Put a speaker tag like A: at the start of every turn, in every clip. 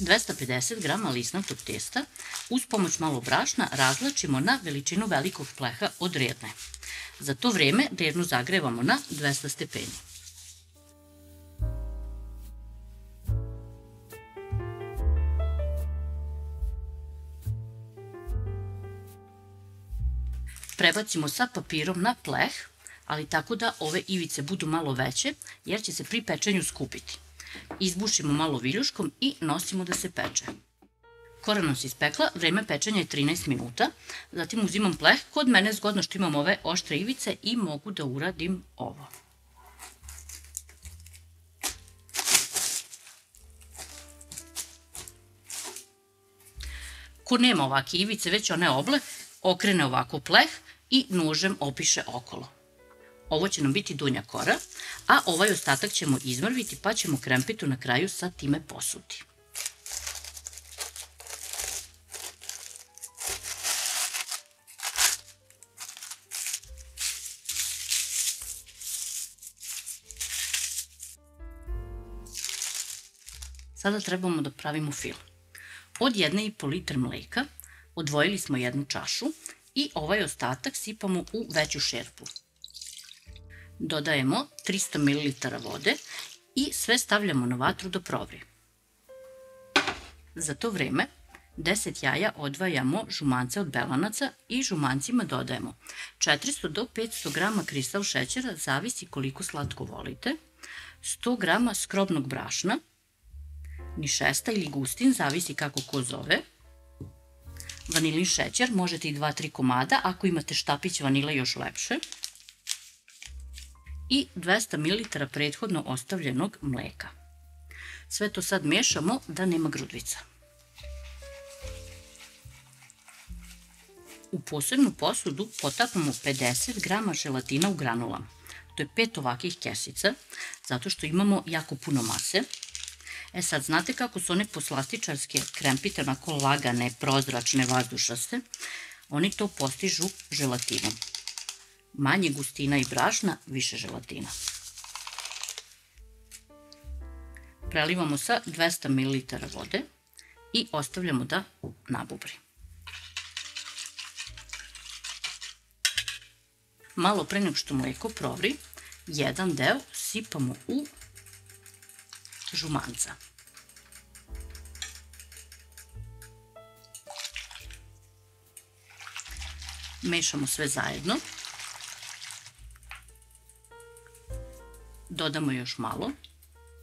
A: 250 g lisnatog testa uz pomoć malo brašna razvlačimo na veličinu velikog pleha od redne. Za to vreme rednu zagrevamo na 200 stepeni. Prebacimo sa papirom na pleh, ali tako da ove ivice budu malo veće, jer će se pri pečenju skupiti. Izbušimo malo viljuškom i nosimo da se peče. Kora nam se ispekla, vreme pečenja je 13 minuta, zatim uzimam pleh. Kod mene je zgodno što imam ove oštre ivice i mogu da uradim ovo. Ko nema ovake ivice, već one oble, okrene ovako pleh i nožem opiše okolo. Ovo će nam biti donja kora, a ovaj ostatak ćemo izmrviti pa ćemo krempitu na kraju sa time posuti. Sada trebamo da pravimo fil. Od 1,5 litra mleka odvojili smo jednu čašu i ovaj ostatak sipamo u veću šerpu. Dodajemo 300 ml vode i sve stavljamo na vatru da provri. Za to vreme 10 jaja odvajamo žumance od belanaca i žumancima dodajemo 400 do 500 g kristal šećera, zavisi koliko slatko volite, 100 g skrobnog brašna, nišesta ili gustin, zavisi kako ko zove, vanilin šećer, možete i 2-3 komada, ako imate štapić vanile još lepše, i 200 ml prethodno ostavljenog mleka. Sve to sad mešamo da nema grudvica. U posebnu posudu potapamo 50 g želatina u granulama. To je 5 ovakih kesica, zato što imamo jako puno mase. Sad, znate kako su one poslastičarske krempite, onako lagane, prozračne, vazdušaste? Oni to postižu želatinom. Manje gustina i brašna, više želatina. Prelivamo sa 200 ml vode i ostavljamo da nabubri. Malo pre nego što mleko provri, jedan deo sipamo u žumanca. Mešamo sve zajedno. Dodamo još malo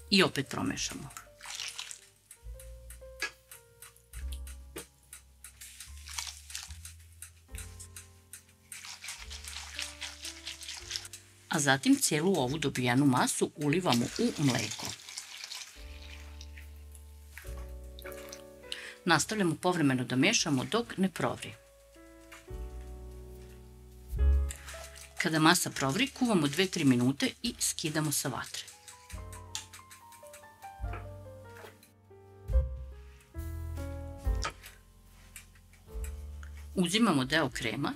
A: i opet promešamo. A zatim cijelu ovu dobijenu masu ulivamo u mleko. Nastavljamo povremeno da mešamo dok ne provri. Kada masa provri, kuvamo 2-3 minute i skidamo sa vatre. Uzimamo deo krema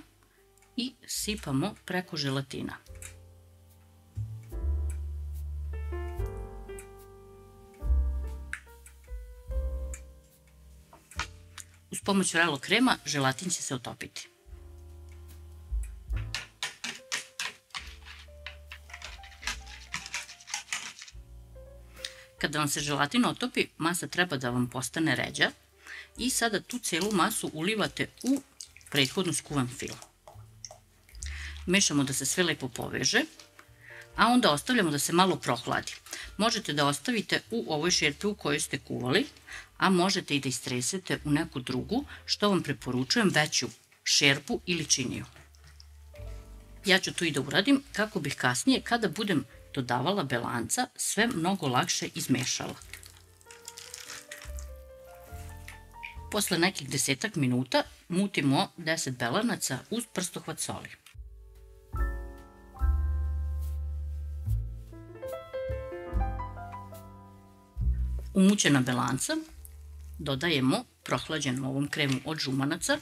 A: i sipamo preko želatina. Uz pomoć vrelog krema želatin će se otopiti. Kada vam se želatin otopi, masa treba da vam postane ređa i sada tu celu masu ulivate u prethodno skuvan fil. Mešamo da se sve lepo poveže, a onda ostavljamo da se malo prohladi. Možete da ostavite u ovoj šerpi u kojoj ste kuvali, a možete i da istresete u neku drugu, što vam preporučujem, veću šerpu ili činiju. Ja ću to i da uradim kako bih kasnije, kada budem dodavala belanca, sve mnogo lakše izmešala. Posle nekih 10 minuta mutimo 10 belanaca uz prstohvat soli. U mućena belanca dodajemo prohlađenu ovom kremu od žumanaca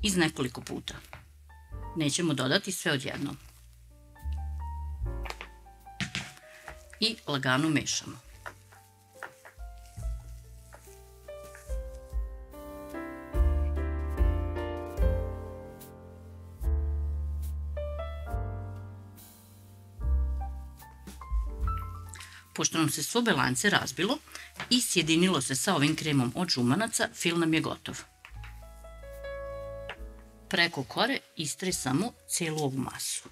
A: iz nekoliko puta. Nećemo dodati sve odjednom. I lagano mešamo. Pošto nam se svo belance razbilo i sjedinilo se sa ovim kremom od žumanaca, fil nam je gotov. Preko kore istresamo celu ovu masu.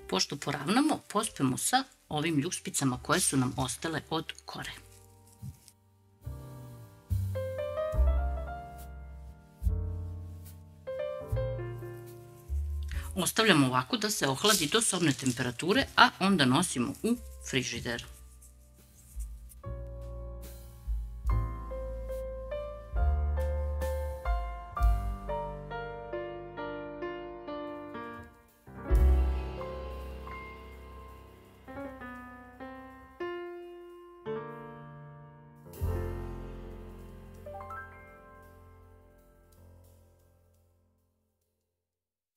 A: Pošto poravnamo, pospemo sa ovim ljuspicama koje su nam ostale od kore. Ostavljamo ovako da se ohladi do sobne temperature, a onda nosimo u frižider.